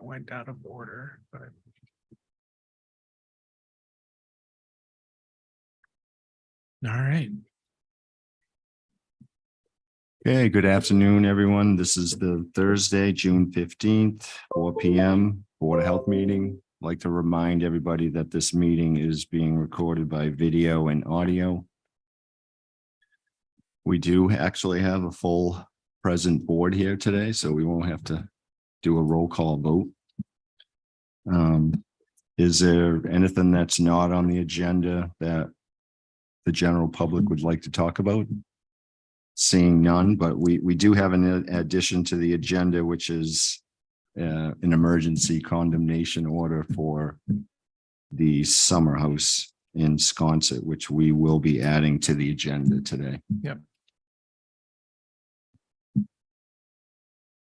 went out of order, but. All right. Okay, good afternoon, everyone. This is the Thursday, June 15th, 4 p.m. Board of Health meeting. I'd like to remind everybody that this meeting is being recorded by video and audio. We do actually have a full present board here today, so we won't have to do a roll call vote. Is there anything that's not on the agenda that the general public would like to talk about? Seeing none, but we do have an addition to the agenda, which is an emergency condemnation order for the summer house in Sconset, which we will be adding to the agenda today. Yep.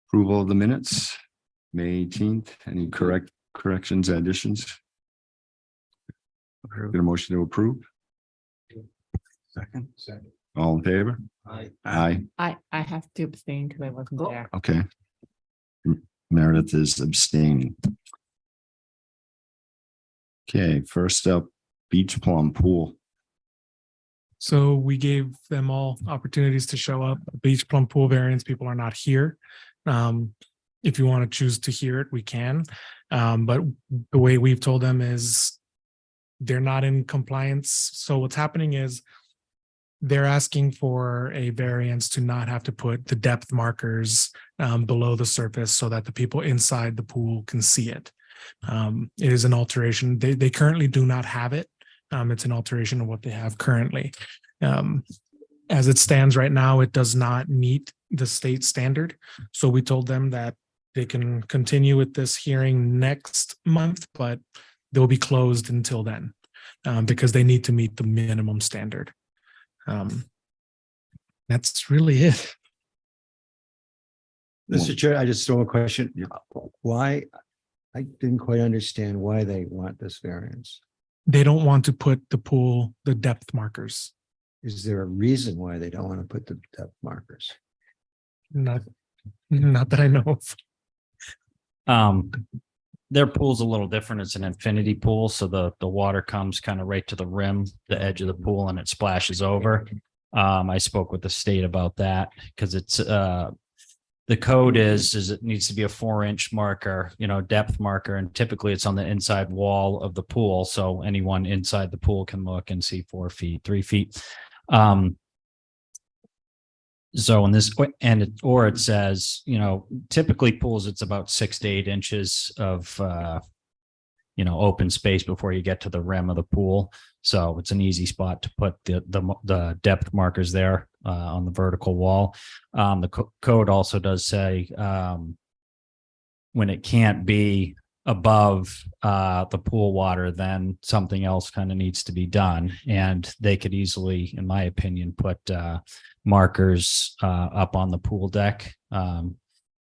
Approval of the minutes, May 18th. Any corrections, additions? Get a motion to approve. Second. All in favor? Aye. Aye. I have to abstain because I wasn't there. Okay. Meredith is abstaining. Okay, first up, Beach Plum Pool. So we gave them all opportunities to show up. Beach Plum Pool variance, people are not here. If you want to choose to hear it, we can. But the way we've told them is they're not in compliance. So what's happening is they're asking for a variance to not have to put the depth markers below the surface so that the people inside the pool can see it. It is an alteration. They currently do not have it. It's an alteration of what they have currently. As it stands right now, it does not meet the state standard. So we told them that they can continue with this hearing next month, but they'll be closed until then because they need to meet the minimum standard. That's really it. Mr. Chair, I just have a question. Why? I didn't quite understand why they want this variance. They don't want to put the depth markers. Is there a reason why they don't want to put the depth markers? Not that I know of. Their pool's a little different. It's an infinity pool, so the water comes kind of right to the rim, the edge of the pool, and it splashes over. I spoke with the state about that because it's the code is it needs to be a 4-inch marker, depth marker, and typically it's on the inside wall of the pool, so anyone inside the pool can look and see 4 feet, 3 feet. So in this, it says, typically pools, it's about 6 to 8 inches of, open space before you get to the rim of the pool. So it's an easy spot to put the depth markers there on the vertical wall. The code also does say when it can't be above the pool water, then something else kind of needs to be done. And they could easily, in my opinion, put markers up on the pool deck.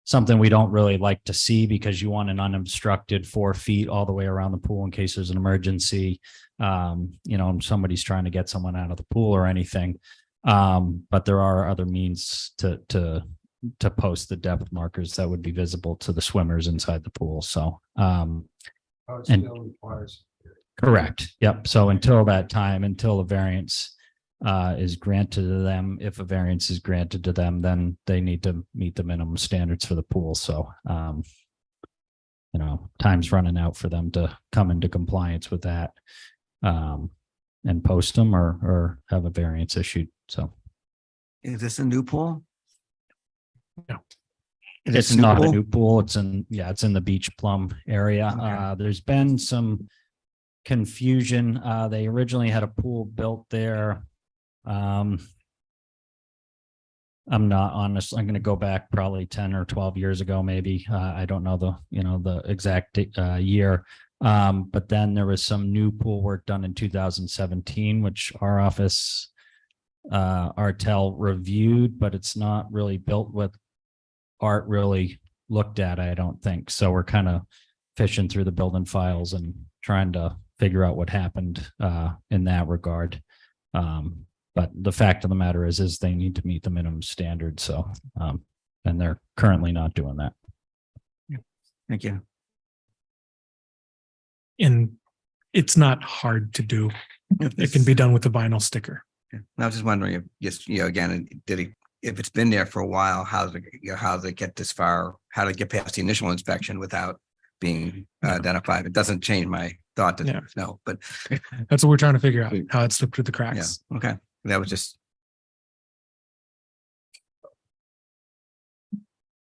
Something we don't really like to see because you want an unobstructed 4 feet all the way around the pool in case there's an emergency, somebody's trying to get someone out of the pool or anything. But there are other means to post the depth markers that would be visible to the swimmers inside the pool. So, correct. Yep. So until that time, until a variance is granted to them, if a variance is granted to them, then they need to meet the minimum standards for the pool. So, time's running out for them to come into compliance with that and post them or have a variance issued. So, is this a new pool? No, it's not a new pool. It's in the Beach Plum area. Okay. There's been some confusion. They originally had a pool built there. I'm not honest. I'm going to go back probably 10 or 12 years ago, maybe. I don't know the exact year. But then there was some new pool work done in 2017, which our office, Artel reviewed, but it's not really built with Art really looked at, I don't think. So we're kind of fishing through the building files and trying to figure out what happened in that regard. But the fact of the matter is they need to meet the minimum standards. So, and they're currently not doing that. Thank you. And it's not hard to do. It can be done with a vinyl sticker. I was just wondering if, just, again, if it's been there for a while, how does it get this far? How to get past the initial inspection without being identified? It doesn't change my thought Yeah. that, no, but That's what we're trying to figure out, how it slipped through the cracks. okay. That was just,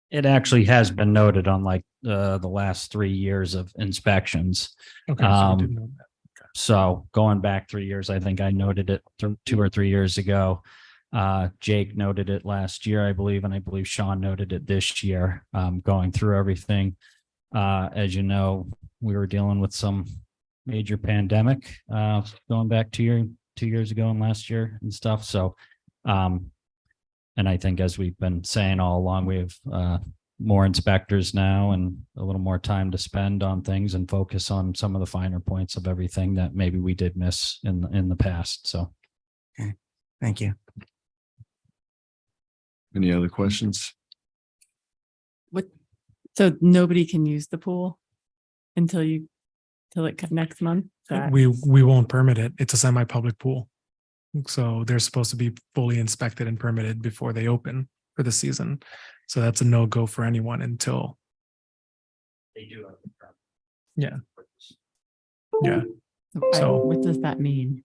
It actually has been noted on like the last 3 years of inspections. Okay. So we didn't know that. So going back 3 years, I think I noted it 2 or 3 years ago. Jake noted it last year, I believe, and I believe Sean noted it this year, going through everything. As you know, we were dealing with some major pandemic, going back 2 years ago and last year and stuff. So, and I think as we've been saying all along, we have, more inspectors now and a little more time to spend on things and focus on some of the finer points of everything that maybe we did miss in the past. So. thank you. Any other questions? So nobody can use the pool until next month? That- We won't permit it. It's a semi-public pool. So they're supposed to be fully inspected and permitted before they open for the season. So that's a no-go for anyone until. They do. Yeah. Yeah. I- So- what does that mean?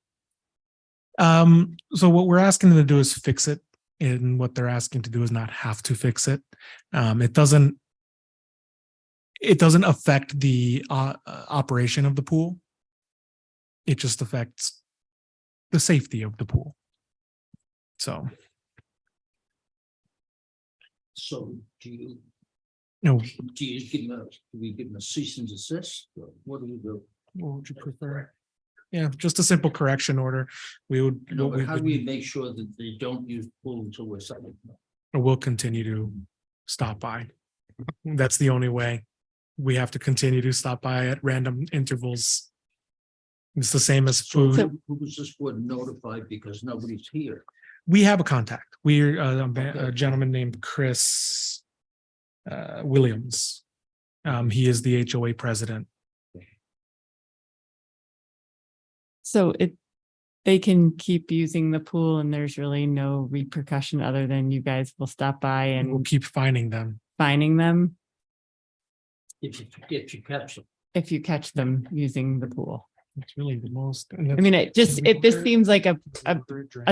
So what we're asking them to do is fix it. And what they're asking to do is not have to fix it. It doesn't affect the operation of the pool. It just affects the safety of the pool. So, So do no, we give them a cease and desist? Or what do we do? what would you prefer? Yeah, just a simple correction order. We would, No, what we but how do we would, make sure that they don't use pool until we're selling? we'll continue to stop by. That's the only way. We have to continue to stop by at random intervals. It's the same as So food. who was this board notified because nobody's here? We have a contact. We're a gentleman named Chris Williams. He is the HOA president. So they can keep using the pool and there's really no repercussion other than you guys will stop by And we'll and keep finding them. fining them If you catch them. if you catch them using the pool. It's really the most. I mean, this seems like a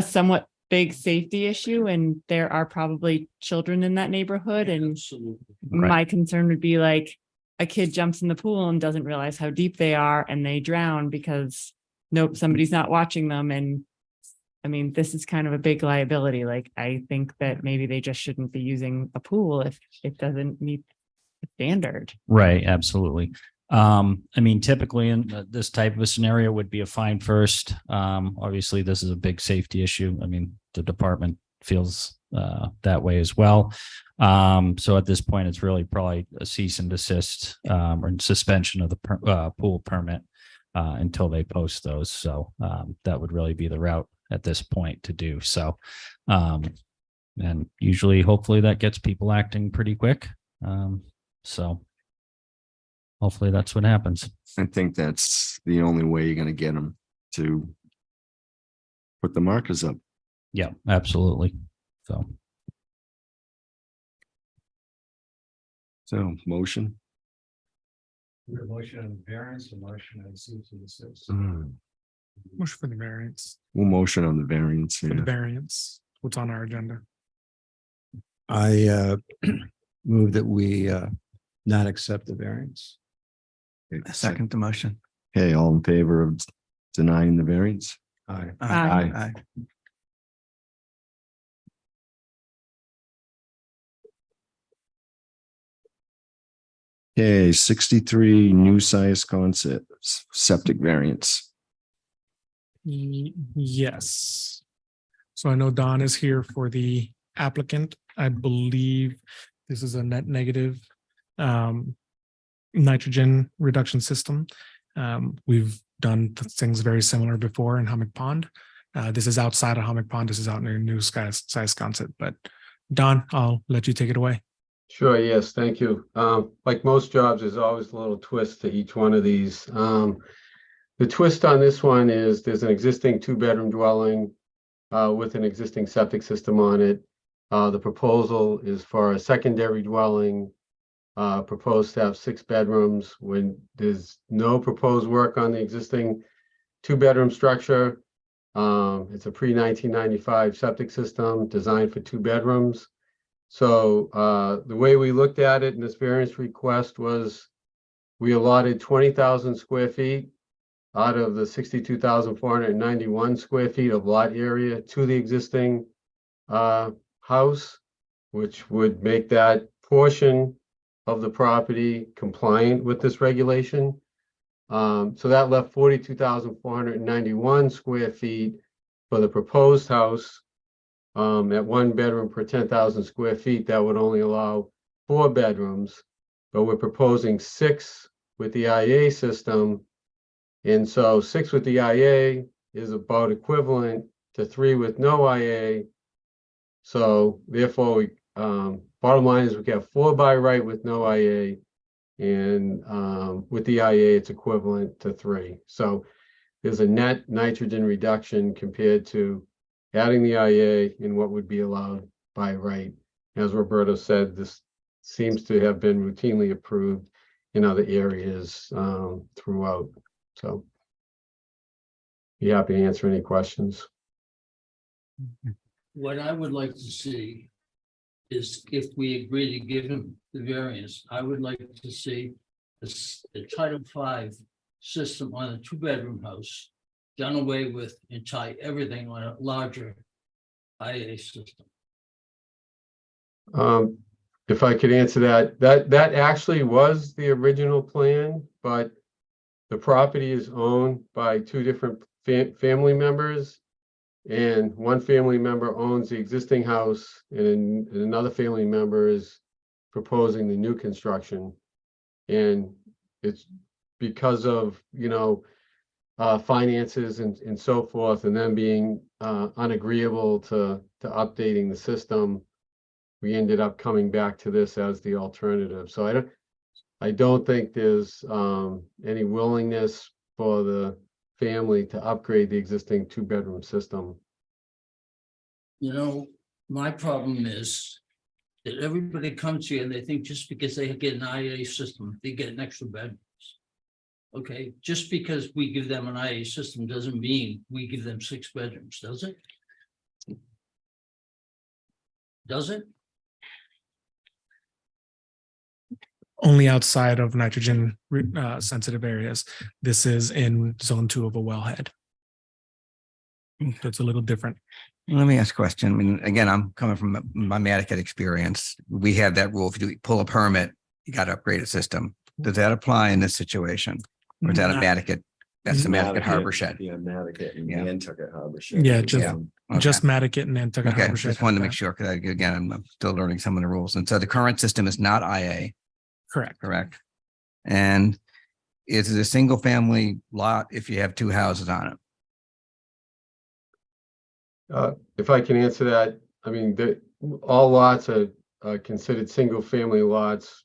somewhat big safety issue and there are probably children in that neighborhood and Absolutely. my concern would be like a kid jumps in the pool and doesn't realize how deep they are and they drown because nope, somebody's not watching them. And I mean, this is kind of a big liability. Like, I think that maybe they just shouldn't be using a pool if it doesn't meet the standard. Right, absolutely. I mean, typically in this type of a scenario would be a fine first. Obviously, this is a big safety issue. I mean, the department feels that way as well. So at this point, it's really probably a cease and desist or suspension of the pool permit until they post those. So that would really be the route at this point to do so. And usually, hopefully, that gets people acting pretty quick. So hopefully that's what happens. I think that's the only way you're gonna get them to put the markers up. Yeah, absolutely. So So motion. Motion on variance, a motion on cease and desist. Motion for the variance, We'll motion on the variance. for the Yeah. variance, what's on our agenda. I move that we not accept the variance. Second the motion. Okay, all in favor of denying the variance? Aye. Aye. Okay, 63 new size concepts, septic variance. Yes. So I know Don is here for the applicant. I believe this is a net negative nitrogen reduction system. We've done things very similar before in Hummock Pond. This is outside of Hummock Pond. This is out in a new size concept. But Don, I'll let you take it away. Sure, yes, thank you. Like most jobs, there's always a little twist to each one of these. The twist on this one is there's an existing two-bedroom dwelling with an existing septic system on it. The proposal is for a secondary dwelling, proposed to have 6 bedrooms when there's no proposed work on the existing two-bedroom structure. It's a pre-1995 septic system designed for 2 bedrooms. So the way we looked at it in this variance request was we allotted 20,000 square feet out of the 62,491 square feet of lot area to the existing house, which would make that portion of the property compliant with this regulation. So that left 42,491 square feet for the proposed house. At 1 bedroom per 10,000 square feet, that would only allow 4 bedrooms, but we're proposing 6 with the IA system. And so 6 with the IA is about equivalent to 3 with no IA. So therefore, we bottom line is we have 4 by right with no IA, and with the IA, it's equivalent to 3. So there's a net nitrogen reduction compared to adding the IA in what would be allowed by right. As Roberto said, this seems to have been routinely approved in other areas throughout. So be happy to answer any questions. What I would like to see is if we agree to give him the variance, I would like to see the Title V system on a 2-bedroom house done away with and tie everything on a larger IA system. If I could answer that actually was the original plan, but the property is owned by 2 different family members, and one family member owns the existing house, and another family member is proposing the new construction. And it's because of, finances and so forth, and then being unagreeable to updating the system, we ended up coming back to this as the alternative. So I don't think there's any willingness for the family to upgrade the existing 2-bedroom system. My problem is that everybody comes here and they think just because they get an IA system, they get an extra bedrooms. Okay, just because we give them an IA system doesn't mean we give them 6 bedrooms, does it? Does it? Only outside of nitrogen sensitive areas. This is in zone 2 of a wellhead. So it's a little different. Let me ask a question. I mean, again, I'm coming from my Nantucket experience. We have that rule. If you pull a permit, you got to upgrade a system. Does that apply in this situation? Or is that a Nantucket? That's the Nantucket Harbor Shed. Yeah, Nantucket and Yeah. Nantucket Harbor Shed. Yeah, just Okay. just Nantucket and Nantucket Okay, Harbor Shed just wanted to have make sure, because again, I'm still learning some of the rules. And so the current system is not IA, that. Correct. correct? And is it a single family lot if you have 2 houses on it? If I can answer that, I mean, all lots are considered single family lots,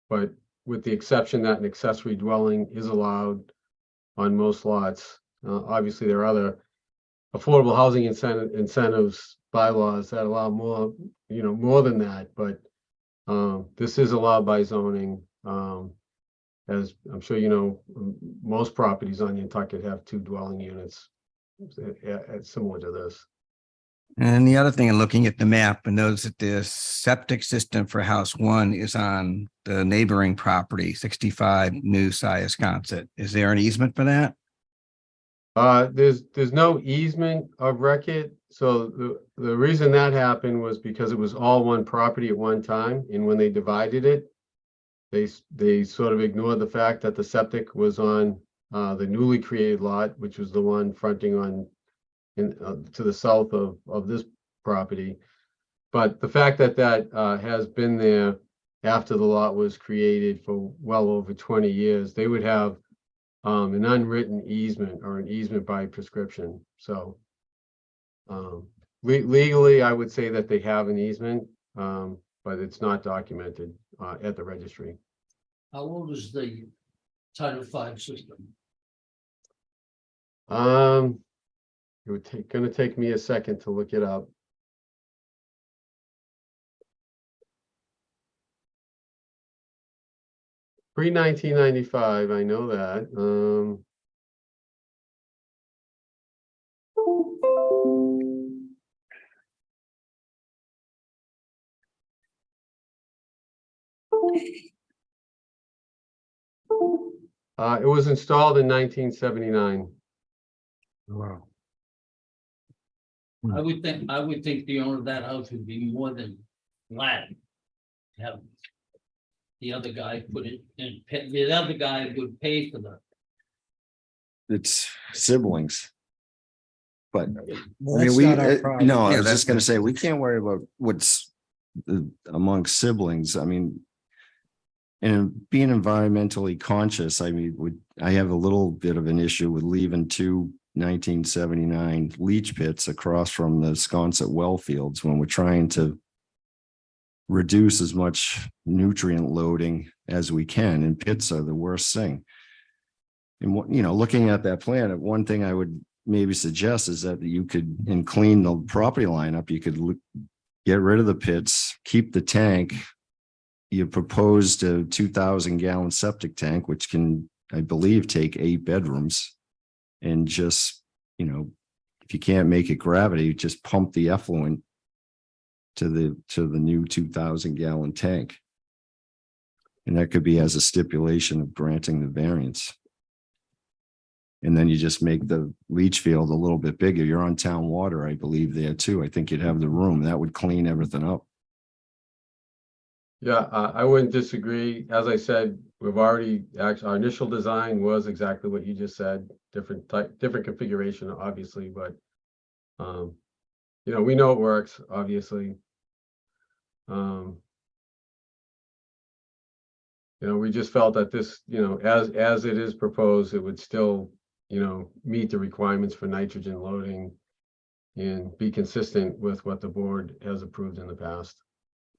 but with the exception that an accessory dwelling is allowed on most lots. Obviously, there are other affordable housing incentives bylaws that allow more, more than that, but this is allowed by zoning. As I'm sure you know, most properties on Nantucket have 2 dwelling units, similar to this. And the other thing, in looking at the map, and notice that the septic system for house 1 is on the neighboring property, 65 New Syosconset. Is there an easement for that? There's no easement of record. So the reason that happened was because it was all one property at one time, and when they divided it, they sort of ignored the fact that the septic was on the newly created lot, which was the one fronting on to the south of this property. But the fact that has been there after the lot was created for well over 20 years, they would have an unwritten easement or an easement by prescription. So legally, I would say that they have an easement. but it's not documented at the registry. How old is the Title V system? It would gonna take me a second to look it up. Pre-1995, I know that. It was installed in 1979. Wow. I would think the owner of that house would be more than glad to have the other guy put it in, the other guy would pay for the. It's siblings. But Well, I mean, that's we, not our problem. no, I Yeah, was that's- just gonna say, we can't worry about what's amongst siblings. I mean, and being environmentally conscious, I mean, I have a little bit of an issue with leaving two 1979 leach pits across from the Sconset well fields when we're trying to reduce as much nutrient loading as we can, and pits are the worst thing. And what, you know, looking at that plan, one thing I would maybe suggest is that you could, and clean the property line up, you could get rid of the pits, keep the tank. You proposed a 2,000 gallon septic tank, which can, I believe, take 8 bedrooms. And just, you know, if you can't make it gravity, just pump the effluent to the new 2,000 gallon tank. And that could be as a stipulation of granting the variance. And then you just make the leach field a little bit bigger. You're on town water, I believe, there too. I think you'd have the room. That would clean everything up. Yeah, I wouldn't disagree. As I said, we've already, actually, our initial design was exactly what you just said, different type, different configuration, obviously, but you know, we know it works, obviously. You know, we just felt that this, you know, as it is proposed, it would still, you know, meet the requirements for nitrogen loading and be consistent with what the board has approved in the past.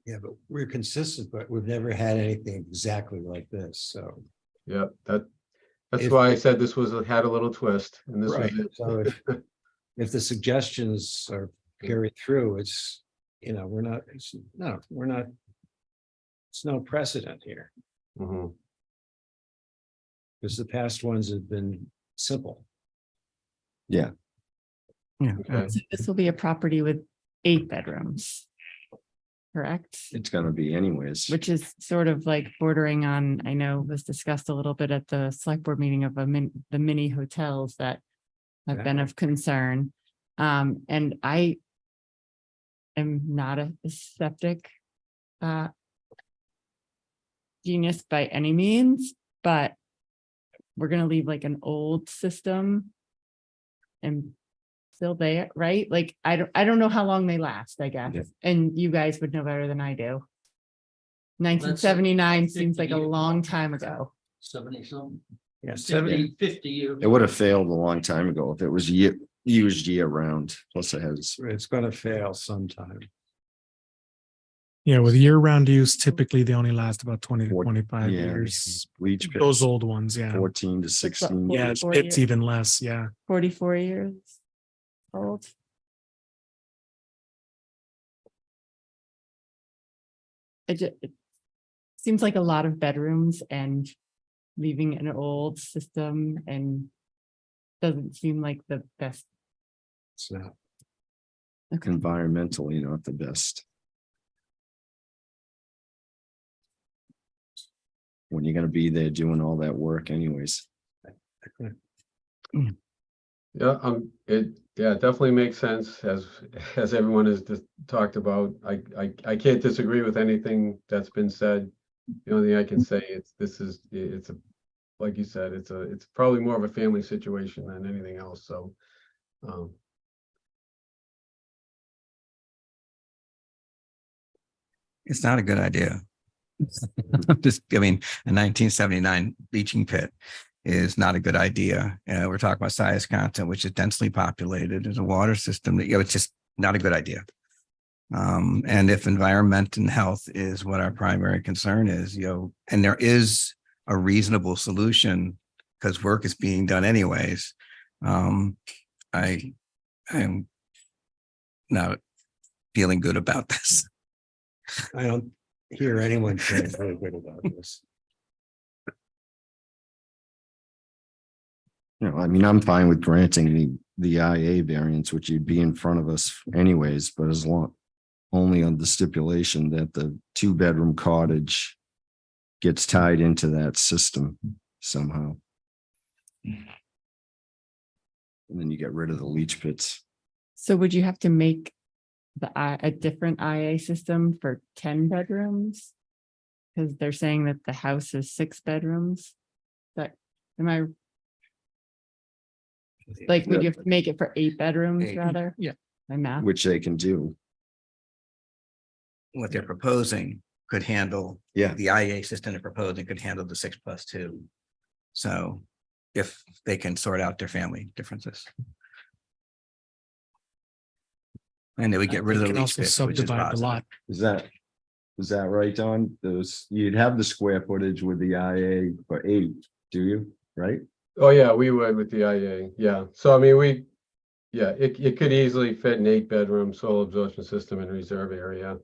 Yeah, but we're consistent, but we've never had anything exactly like this, so. Yeah, that's If- why I said this had a little twist, and this was Right, it. so if the suggestions are carried through, it's, you know, we're not, it's no precedent here, Mhm. because the past ones have been simple. Yeah. Okay. So this will be a property with 8 bedrooms. Correct? It's gonna be anyways. Which is sort of like bordering on, I know was discussed a little bit at the select board meeting of the mini hotels that have been of concern. And I am not a septic genius by any means, but we're gonna leave like an old system and still there, right? Like, I don't know how long they last, I guess. Yeah. And you guys would know better than I do. 1979 seems like a 50 long time ago. 70 something, Yeah, 50 years. It would have failed a long time ago if it was used year round. Plus it has, it's gonna fail sometime. Yeah, with year-round use, typically they only last about 20 to 25 yeah, years. leach pits, Those old ones, yeah. 14 to 16. Yeah, 44 it's years. even less, yeah. 44 years old. It seems like a lot of bedrooms and leaving an old system and doesn't seem like the best. It's not. Environmentally not the best. When you're gonna be there doing all that work anyways. Yeah, it definitely makes sense as everyone has just talked about. I can't disagree with anything that's been said. The only thing I can say it's a, like you said, it's probably more of a family situation than anything else, so. It's not a good idea. Just, I mean, a 1979 leaching pit is not a good idea. We're talking about size content, which is densely populated. There's a water system that, you know, it's just not a good idea. And if environment and health is what our primary concern is, and there is a reasonable solution because work is being done anyways. I am not feeling good about this. I don't hear anyone saying very good about this. I mean, I'm fine with granting the IA variance, which you'd be in front of us anyways, but as long, only on the stipulation that the 2-bedroom cottage gets tied into that system somehow. And then you get rid of the leach pits. So would you have to make a different IA system for 10 bedrooms? Because they're saying that the house is 6 bedrooms. That, am I, like, would you have to make it for 8 bedrooms 8. rather? Yeah. My math. Which they can do. What they're proposing could handle. Yeah. The IA system they're proposing could handle the 6+2. So if they can sort out their family differences. And they would get rid of They the can leach also pits, which is subdivide the lot. positive. Is that right, Don? You'd have the square footage with the IA for 8, do you? Right? Oh, yeah, we would with the IA, yeah. So I mean, it could easily fit an 8-bedroom soil absorption system in reserve area.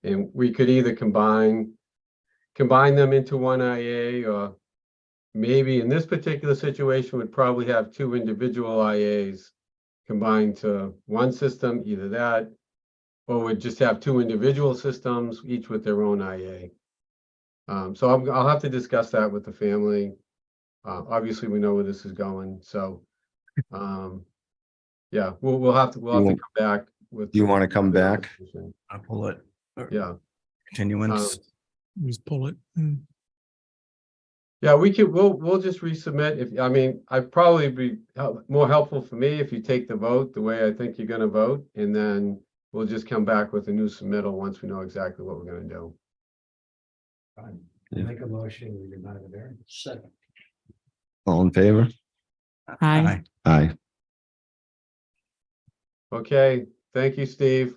And we could either combine them into one IA, or maybe in this particular situation, would probably have 2 individual IAs combined to one system, either that, or would just have 2 individual systems, each with their own IA. So I'll have to discuss that with the family. Obviously, we know where this is going, so yeah, we'll have to come back with. Do you want to come back? I'll pull it. Yeah. Continuance. Just pull it. Yeah, we'll just resubmit. I'd probably be more helpful for me if you take the vote the way I think you're gonna vote, and then we'll just come back with a new submittal once we know exactly what we're gonna do. Make a motion, we deny the variance. Second. All in favor? Aye. Aye. Okay, thank you, Steve.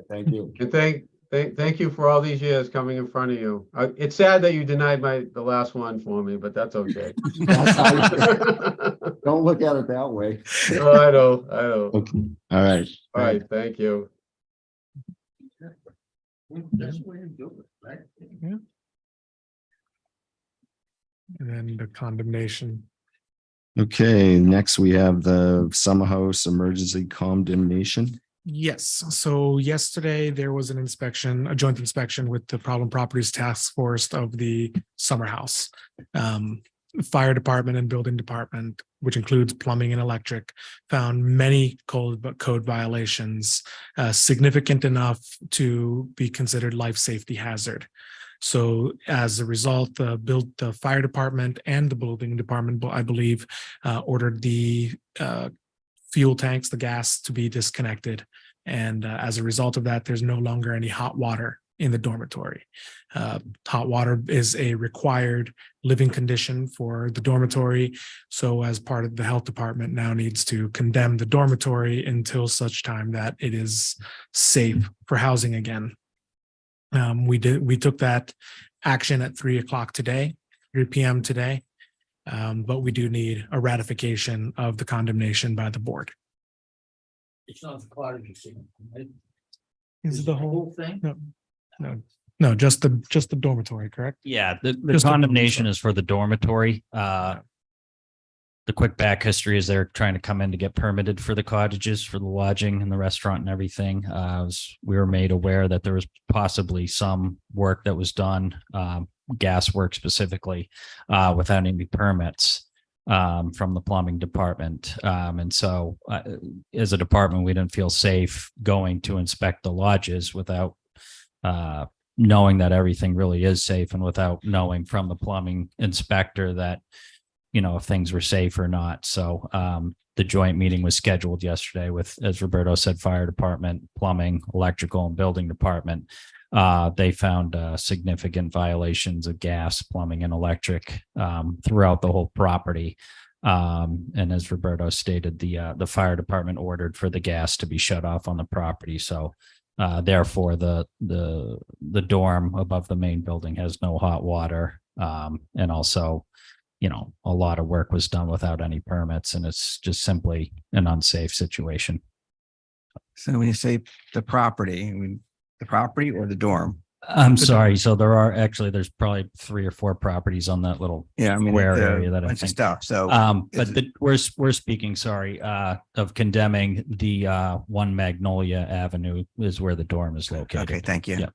Thank you. And thank you for all these years coming in front of you. It's sad that you denied the last one for me, but that's okay. Don't look at it that way. Oh, I know. Okay. All right. All right, thank you. That's the way you do it, right? And then the condemnation. Okay, next we have the summer house emergency condemnation. Yes, so yesterday there was an inspection, a joint inspection with the Problem Properties Task Force of the summer house. Fire department and building department, which includes plumbing and electric, found many code violations, significant enough to be considered life safety hazard. So as a result, the fire department and the building department, I believe, ordered the fuel tanks, the gas, to be disconnected. And as a result of that, there's no longer any hot water in the dormitory. Hot water is a required living condition for the dormitory. So as part of the health department now needs to condemn the dormitory until such time that it is safe for housing again. We took that action at 3 p.m. today. But we do need a ratification of the condemnation by the board. It's not the cottage, right? Is it the whole? thing? No, just the dormitory, correct? Yeah, the Just the condemnation dormitory. is for the dormitory. The quick back history is they're trying to come in to get permitted for the cottages, for the lodging and the restaurant and everything. We were made aware that there was possibly some work that was done, gas work specifically, without any permits from the plumbing department. And so as a department, we didn't feel safe going to inspect the lodges without knowing that everything really is safe, and without knowing from the plumbing inspector that, if things were safe or not. So the joint meeting was scheduled yesterday with, as Roberto said, fire department, plumbing, electrical, and building department. They found significant violations of gas, plumbing, and electric throughout the whole property. And as Roberto stated, the fire department ordered for the gas to be shut off on the property. So Therefore, the dorm above the main building has no hot water. And also, a lot of work was done without any permits, and it's just simply an unsafe situation. So when you say the property, I mean, the property or the dorm? I'm sorry. So there's probably 3 or 4 properties on that little Yeah, I mean, square the area that I bunch of think. stuff. So, But is we're speaking, sorry, of condemning the 1 Magnolia Avenue is where the dorm is located. okay, thank you. Yeah.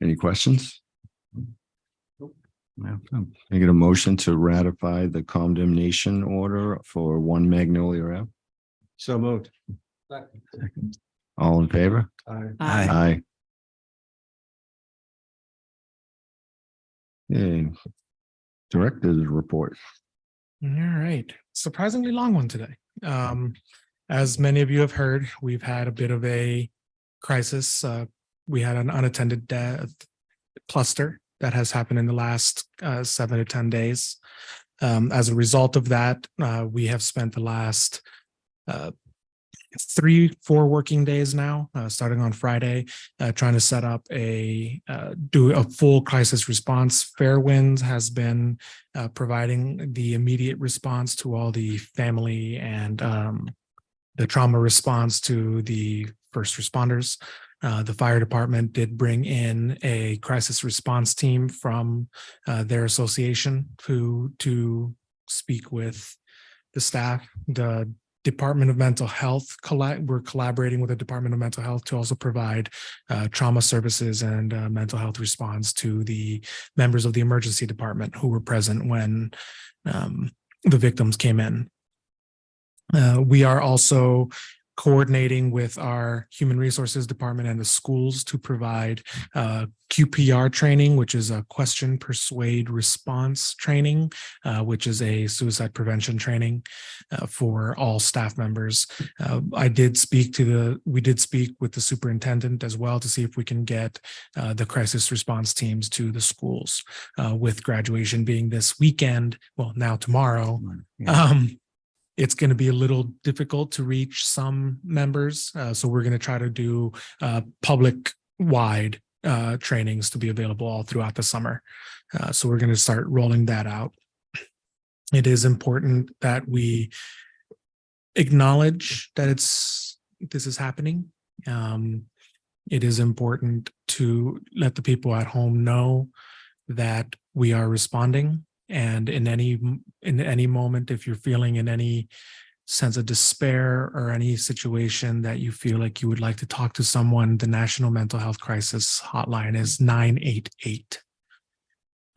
Any questions? No. Can I get a motion to ratify the condemnation order for 1 Magnolia Ave? So moved. All in favor? Aye. Aye. Okay. Director's report. All right. Surprisingly long one today. As many of you have heard, we've had a bit of a crisis. We had an unattended death cluster that has happened in the last 7 to 10 days. As a result of that, we have spent the last 3-4 working days now, starting on Friday, trying to set up do a full crisis response. Fairwinds has been providing the immediate response to all the family and the trauma response to the first responders. The fire department did bring in a crisis response team from their association to speak with the staff. The Department of Mental Health, we're collaborating with the Department of Mental Health to also provide trauma services and mental health response to the members of the emergency department who were present when the victims came in. We are also coordinating with our human resources department and the schools to provide QPR training, which is a question, persuade, response training, which is a suicide prevention training for all staff members. We did speak with the superintendent as well to see if we can get the crisis response teams to the schools, with graduation being this weekend, well, now tomorrow. Yeah. It's going to be a little difficult to reach some members. So we're going to try to do public wide trainings to be available all throughout the summer. So we're going to start rolling that out. It is important that we acknowledge that this is happening. It is important to let the people at home know that we are responding. And in any moment, if you're feeling in any sense of despair or any situation that you feel like you would like to talk to someone, the National Mental Health Crisis Hotline is 988.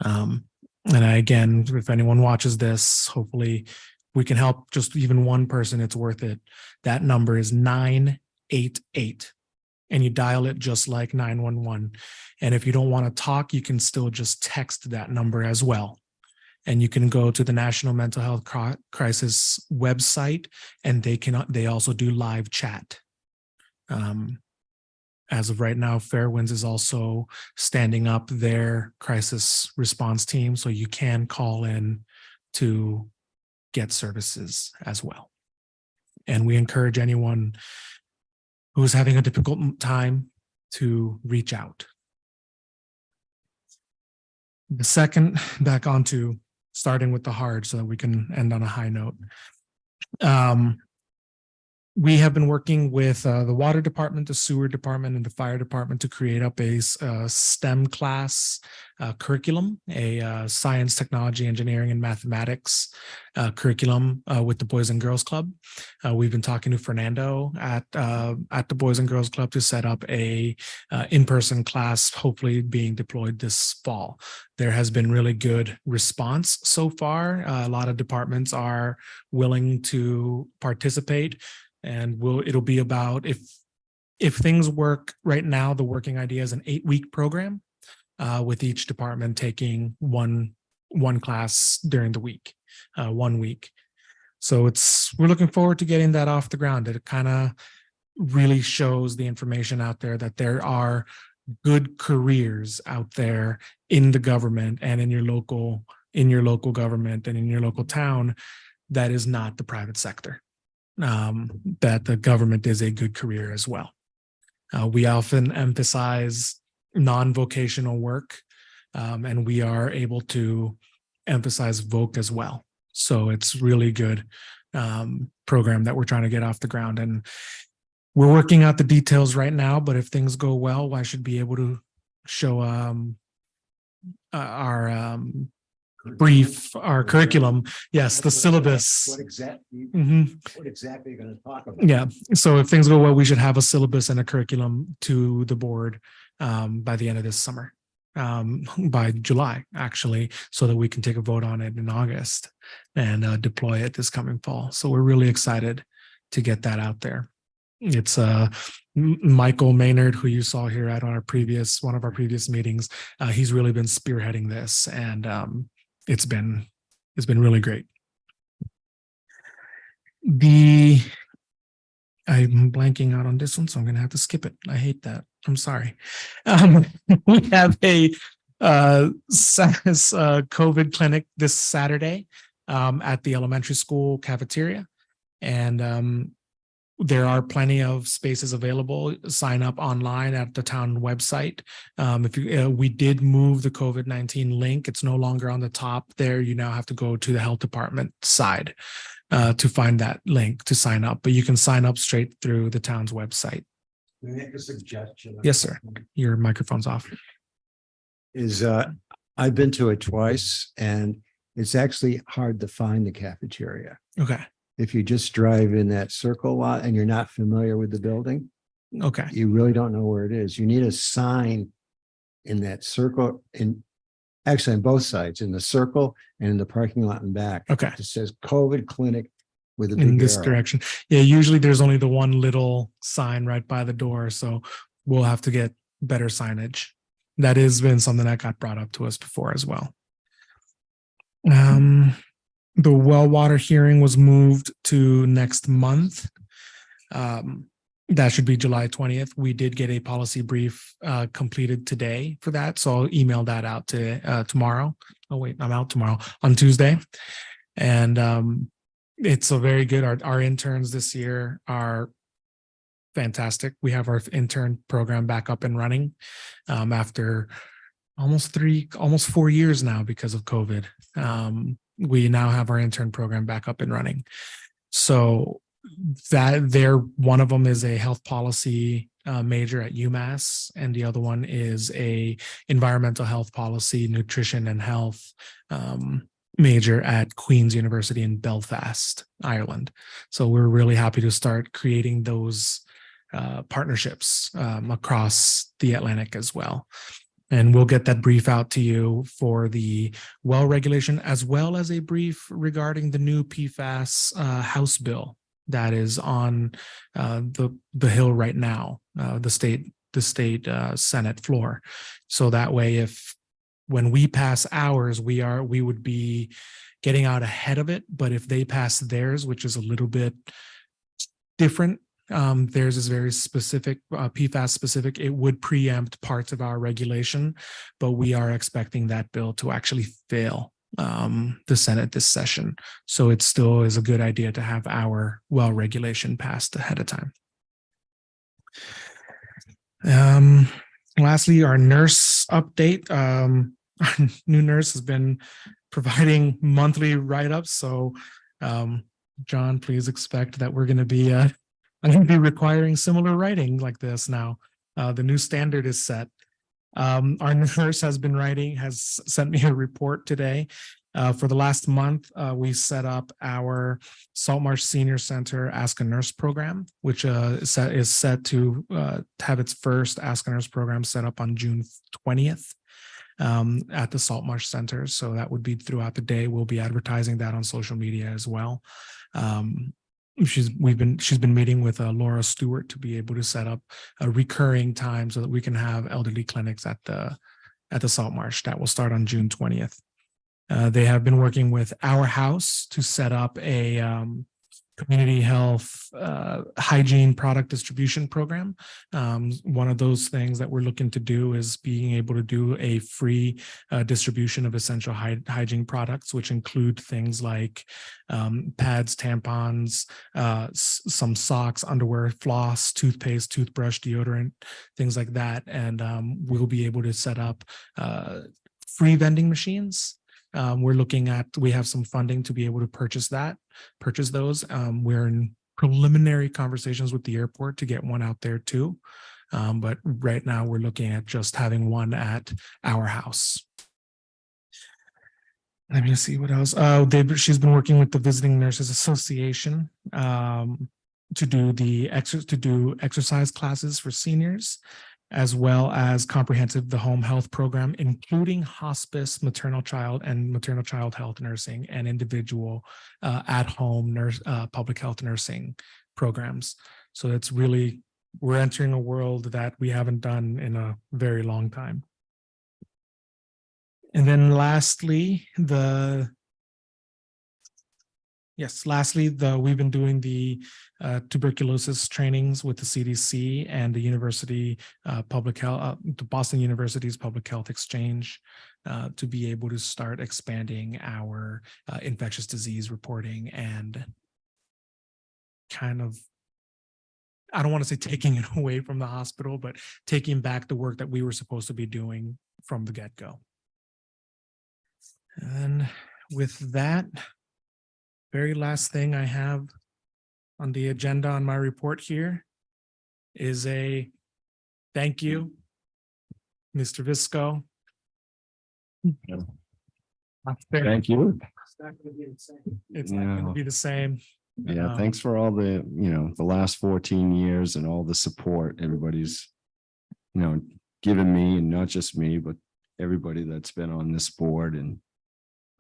And again, if anyone watches this, hopefully we can help just even one person. It's worth it. That number is 988. And you dial it just like 911. And if you don't want to talk, you can still just text that number as well. And you can go to the National Mental Health Crisis website, and they also do live chat. As of right now, Fairwinds is also standing up their crisis response team, so you can call in to get services as well. And we encourage anyone who's having a difficult time to reach out. The second, back onto starting with the hard so that we can end on a high note. We have been working with the water department, the sewer department, and the fire department to create up a STEM class curriculum, a science, technology, engineering, and mathematics curriculum with the Boys and Girls Club. We've been talking to Fernando at the Boys and Girls Club to set up a in-person class, hopefully being deployed this fall. There has been really good response so far. A lot of departments are willing to participate. And it'll be about, if things work right now, the working idea is an 8-week program with each department taking one class during the week, 1 week. So we're looking forward to getting that off the ground. It kind of really shows the information out there that there are good careers out there in the government and in your local government and in your local town that is not the private sector. that the government is a good career as well. We often emphasize non-vocational work, and we are able to emphasize voc as well. So it's really good program that we're trying to get off the ground, and we're working out the details right now. But if things go well, I should be able to show our brief, our curriculum. Yes, the syllabus. What exactly, Mhm. what exactly are you going to talk about? Yeah. So if things go well, we should have a syllabus and a curriculum to the board by the end of this summer, by July, actually, so that we can take a vote on it in August and deploy it this coming fall. So we're really excited to get that out there. It's Michael Maynard, who you saw here at one of our previous meetings. He's really been spearheading this, and it's been really great. I'm blanking out on this one, so I'm going to have to skip it. I hate that. I'm sorry. We have a COVID clinic this Saturday at the elementary school cafeteria, and there are plenty of spaces available. Sign up online at the town website. We did move the COVID-19 link. It's no longer on the top there. You now have to go to the health department side to find that link to sign up, but you can sign up straight through the town's website. Can I make a suggestion? Yes, sir. Your microphone's off. I've been to it twice, and it's actually hard to find the cafeteria. Okay. If you just drive in that circle lot and you're not familiar with the building, Okay. you really don't know where it is. You need a sign in that circle, actually on both sides, in the circle and in the parking lot and back. Okay. It says COVID clinic with a In big this arrow. direction. Yeah, usually there's only the one little sign right by the door, so we'll have to get better signage. That has been something that got brought up to us before as well. The well water hearing was moved to next month. That should be July 20th. We did get a policy brief completed today for that, so I'll email that out to tomorrow. Oh wait, I'm out tomorrow, on Tuesday. And it's a very good, our interns this year are fantastic. We have our intern program back up and running after almost 4 years now because of COVID. We now have our intern program back up and running. So one of them is a health policy major at UMass, and the other one is a environmental health policy, nutrition and health major at Queen's University in Belfast, Ireland. So we're really happy to start creating those partnerships across the Atlantic as well. And we'll get that brief out to you for the well regulation, as well as a brief regarding the new PFAS House bill that is on the Hill right now, the state Senate floor. So that way, when we pass ours, we would be getting out ahead of it. But if they pass theirs, which is a little bit different, theirs is very specific, PFAS specific. It would preempt parts of our regulation, but we are expecting that bill to actually fail the Senate this session. So it still is a good idea to have our well regulation passed ahead of time. Lastly, our nurse update. Our new nurse has been providing monthly write-ups. So John, please expect that we're going to be I'm going to be requiring similar writing like this now. The new standard is set. Our nurse has sent me a report today. For the last month, we set up our Saltmarsh Senior Center Ask a Nurse program, which is set to have its first Ask a Nurse program set up on June 20th at the Saltmarsh Center. So that would be throughout the day. We'll be advertising that on social media as well. She's been meeting with Laura Stewart to be able to set up a recurring time so that we can have elderly clinics at the Saltmarsh. That will start on June 20th. They have been working with Our House to set up a community health hygiene product distribution program. One of those things that we're looking to do is being able to do a free distribution of essential hygiene products, which include things like pads, tampons, some socks, underwear, floss, toothpaste, toothbrush, deodorant, things like that. And we'll be able to set up free vending machines. We have some funding to be able to purchase those. We're in preliminary conversations with the airport to get one out there too. But right now we're looking at just having one at our house. Let me see what else. She's been working with the Visiting Nurses Association to do exercise classes for seniors, as well as the home health program, including hospice, maternal child health nursing, and individual at-home public health nursing programs. So it's really, we're entering a world that we haven't done in a very long time. And then lastly, we've been doing the tuberculosis trainings with the CDC and the University Public Health, the Boston University's Public Health Exchange, to be able to start expanding our infectious disease reporting and kind of, I don't want to say taking it away from the hospital, but taking back the work that we were supposed to be doing from the get-go. And with that, very last thing I have on the agenda on my report here is a thank you, Mr. Visco. Thank you. It's not going to be the same. Yeah, thanks for all the, the last 14 years and all the support everybody's, given me, and not just me, but everybody that's been on this board. And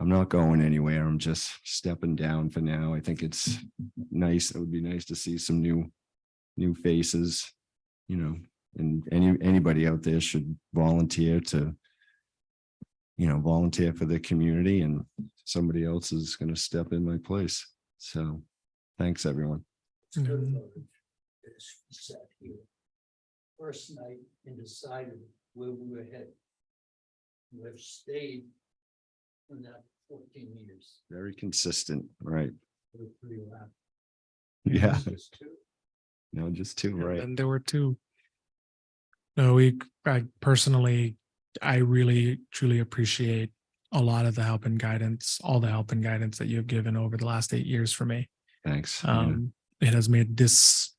I'm not going anywhere. I'm just stepping down for now. I think it's nice. It would be nice to see some new faces, and anybody out there should volunteer to, volunteer for the community, and somebody else is going to step in my place. So thanks, everyone. Sat here first night and decided where we were headed. We have stayed in that 14 years. Very consistent, right? We're pretty loud. Yeah. Just two. No, just two, right? And there were two. No, I really truly appreciate a lot of the help and guidance, all the help and guidance that you've given over the last 8 years for me. Thanks. It has made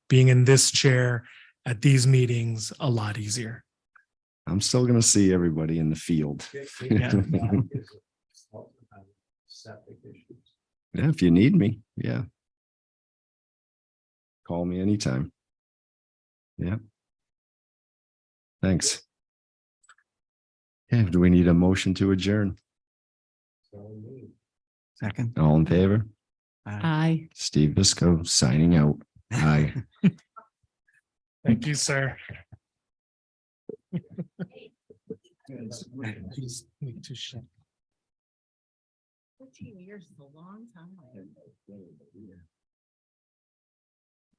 being in this chair at these meetings a lot easier. I'm still going to see everybody in the field. Yeah. Yeah, if you need me, yeah. Call me anytime. Yeah. Thanks. Yeah, do we need a motion to adjourn? Second. All in favor? Aye. Steve Visco signing out. Aye. Thank you, sir. Need to shut. 14 years is a long time.